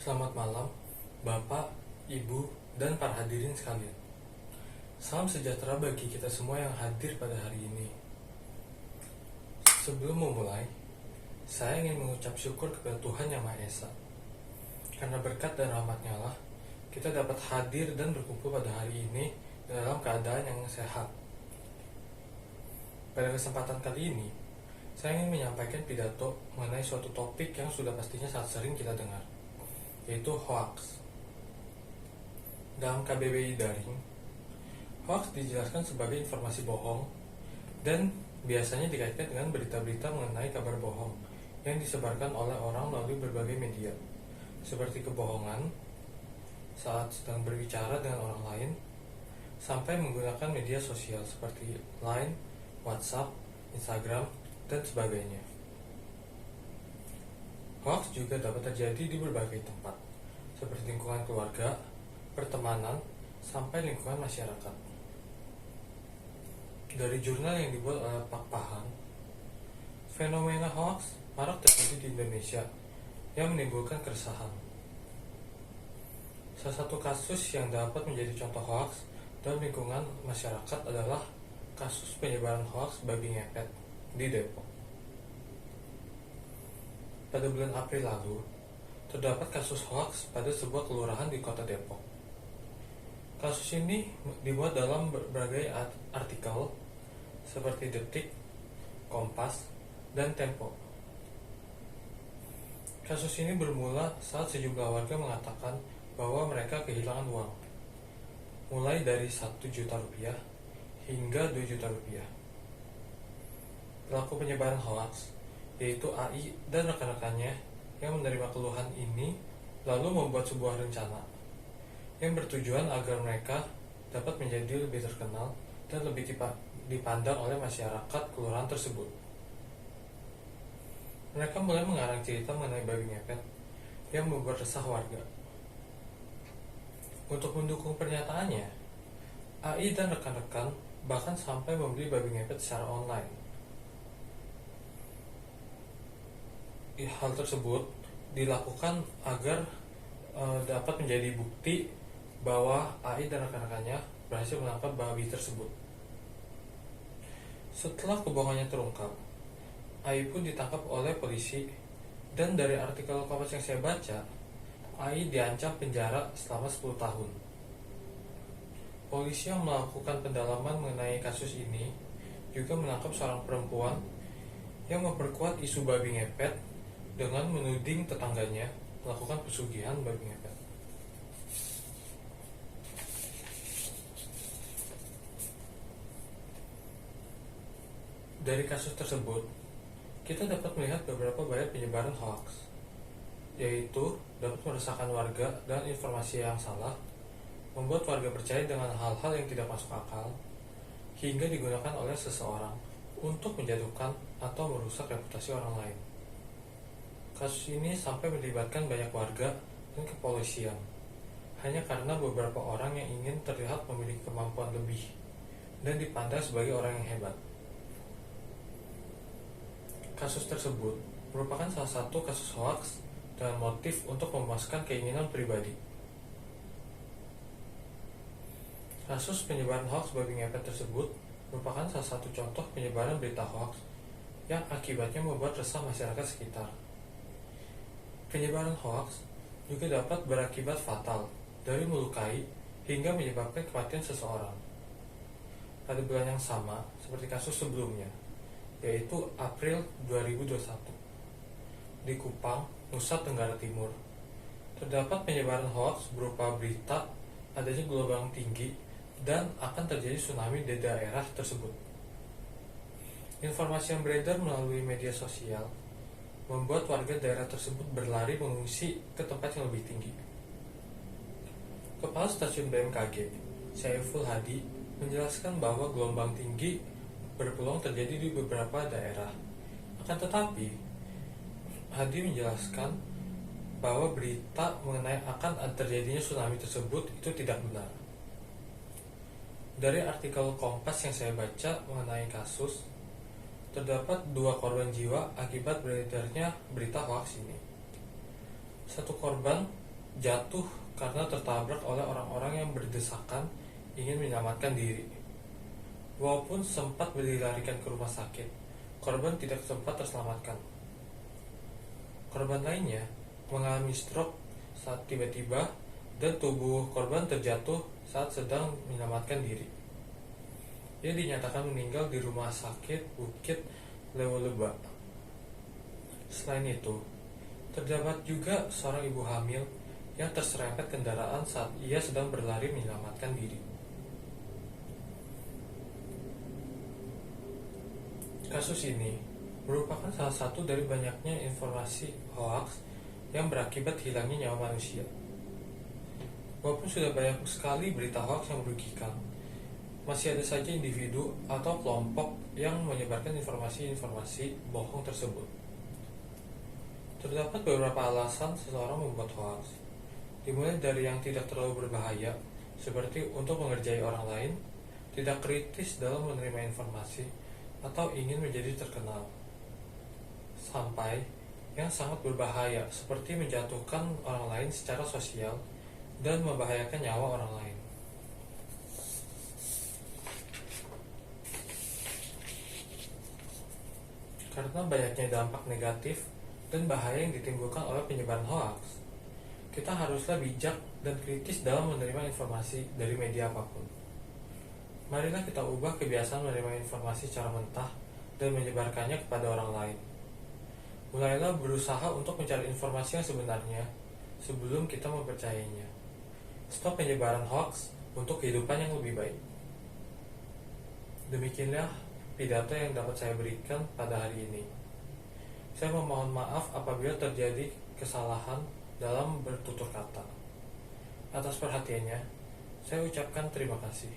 Selamat malam, Bapak, Ibu, dan para hadirin sekalian. Salam sejahtera bagi kita semua yang hadir pada hari ini. Sebelum memulai, saya ingin mengucap syukur kepada Tuhan Yang Maha Esa. Karena berkat dan rahmat-Nya lah, kita dapat hadir dan berkumpul pada hari ini dalam keadaan yang sehat. Pada kesempatan kali ini, saya ingin menyampaikan pidato mengenai suatu topik yang sudah pastinya sangat sering kita dengar, yaitu hoax. Dalam KBBI daring, hoax dijelaskan sebagai informasi bohong dan biasanya dikaitkan dengan berita-berita mengenai kabar bohong yang disebarkan oleh orang melalui berbagai media, seperti kebohongan saat sedang berbicara dengan orang lain, sampai menggunakan media sosial seperti Line, WhatsApp, Instagram, dan sebagainya. Hoax juga dapat terjadi di berbagai tempat, seperti lingkungan keluarga, pertemanan, sampai lingkungan masyarakat. Dari jurnal yang dibuat oleh Pak Pahan, fenomena hoax marak terjadi di Indonesia yang menimbulkan keresahan. Salah satu kasus yang dapat menjadi contoh hoax dalam lingkungan masyarakat adalah kasus penyebaran hoax babi ngepet di Depok. Pada bulan April lalu, terdapat kasus hoax pada sebuah kelurahan di kota Depok. Kasus ini dibuat dalam berbagai artikel seperti Detik, Kompas, dan Tempo. Kasus ini bermula saat sejumlah warga mengatakan bahwa mereka kehilangan uang, mulai dari 1 juta rupiah hingga 2 juta rupiah. Pelaku penyebaran hoax, yaitu AI dan rekan-rekannya yang menerima keluhan ini lalu membuat sebuah rencana yang bertujuan agar mereka dapat menjadi lebih terkenal dan lebih dipandang oleh masyarakat kelurahan tersebut. Mereka mulai mengarang cerita mengenai babi ngepet yang membuat resah warga. Untuk mendukung pernyataannya, AI dan rekan-rekan bahkan sampai membeli babi ngepet secara online. Hal tersebut dilakukan agar dapat menjadi bukti bahwa AI dan rekan-rekannya berhasil menangkap babi tersebut. Setelah kebohongannya terungkap, AI pun ditangkap oleh polisi, dan dari artikel Kompas yang saya baca, AI diancam penjara selama 10 tahun. Polisi yang melakukan pendalaman mengenai kasus ini juga menangkap seorang perempuan yang memperkuat isu babi ngepet dengan menuding tetangganya melakukan pesugihan babi ngepet. Dari kasus tersebut, kita dapat melihat beberapa bahaya penyebaran hoax, yaitu dapat meresahkan warga dan informasi yang salah, membuat warga percaya dengan hal-hal yang tidak masuk akal, hingga digunakan oleh seseorang untuk menjatuhkan atau merusak reputasi orang lain. Kasus ini sampai melibatkan banyak warga dan kepolisian, hanya karena beberapa orang yang ingin terlihat memiliki kemampuan lebih dan dipandang sebagai orang yang hebat. Kasus tersebut merupakan salah satu kasus hoax dengan motif untuk memuaskan keinginan pribadi. Kasus penyebaran hoax babi ngepet tersebut merupakan salah satu contoh penyebaran berita hoax yang akibatnya membuat resah masyarakat sekitar. Penyebaran hoax juga dapat berakibat fatal, dari melukai hingga menyebabkan kematian seseorang. Pada bulan yang sama seperti kasus sebelumnya, yaitu April 2021, di Kupang, Nusa Tenggara Timur, terdapat penyebaran hoax berupa berita adanya gelombang tinggi dan akan terjadi tsunami di daerah tersebut. Informasi yang beredar melalui media sosial membuat warga daerah tersebut berlari mengungsi ke tempat yang lebih tinggi. Kepala Stasiun BMKG, Saiful Hadi, menjelaskan bahwa gelombang tinggi berpeluang terjadi di beberapa daerah. Akan tetapi, Hadi menjelaskan bahwa berita mengenai akan terjadinya tsunami tersebut itu tidak benar. Dari artikel Kompas yang saya baca mengenai kasus, terdapat 2 korban jiwa akibat beredarnya berita hoax ini. Satu korban jatuh karena tertabrak oleh orang-orang yang berdesakan ingin menyelamatkan diri. Walaupun sempat dilarikan ke rumah sakit, korban tidak sempat terselamatkan. Korban lainnya mengalami stroke saat tiba-tiba dan tubuh korban terjatuh saat sedang menyelamatkan diri. Ia dinyatakan meninggal di rumah sakit Bukit Lewoleba. Selain itu, terdapat juga seorang ibu hamil yang terserempet kendaraan saat ia sedang berlari menyelamatkan diri. Kasus ini merupakan salah satu dari banyaknya informasi hoaks yang berakibat hilangnya nyawa manusia. Walaupun sudah banyak sekali berita hoaks yang merugikan, masih ada saja individu atau kelompok yang menyebarkan informasi-informasi bohong tersebut. Terdapat beberapa alasan seseorang membuat hoaks, dimulai dari yang tidak terlalu berbahaya, seperti untuk mengerjai orang lain, tidak kritis dalam menerima informasi, atau ingin menjadi terkenal, sampai yang sangat berbahaya seperti menjatuhkan orang lain secara sosial dan membahayakan nyawa orang lain. Karena banyaknya dampak negatif dan bahaya yang ditimbulkan oleh penyebaran hoaks, kita haruslah bijak dan kritis dalam menerima informasi dari media apapun. Marilah kita ubah kebiasaan menerima informasi secara mentah dan menyebarkannya kepada orang lain. Mulailah berusaha untuk mencari informasi yang sebenarnya sebelum kita mempercayainya. Stop penyebaran hoaks untuk kehidupan yang lebih baik. Demikianlah pidato yang dapat saya berikan pada hari ini. Saya memohon maaf apabila terjadi kesalahan dalam bertutur kata. Atas perhatiannya, saya ucapkan terima kasih.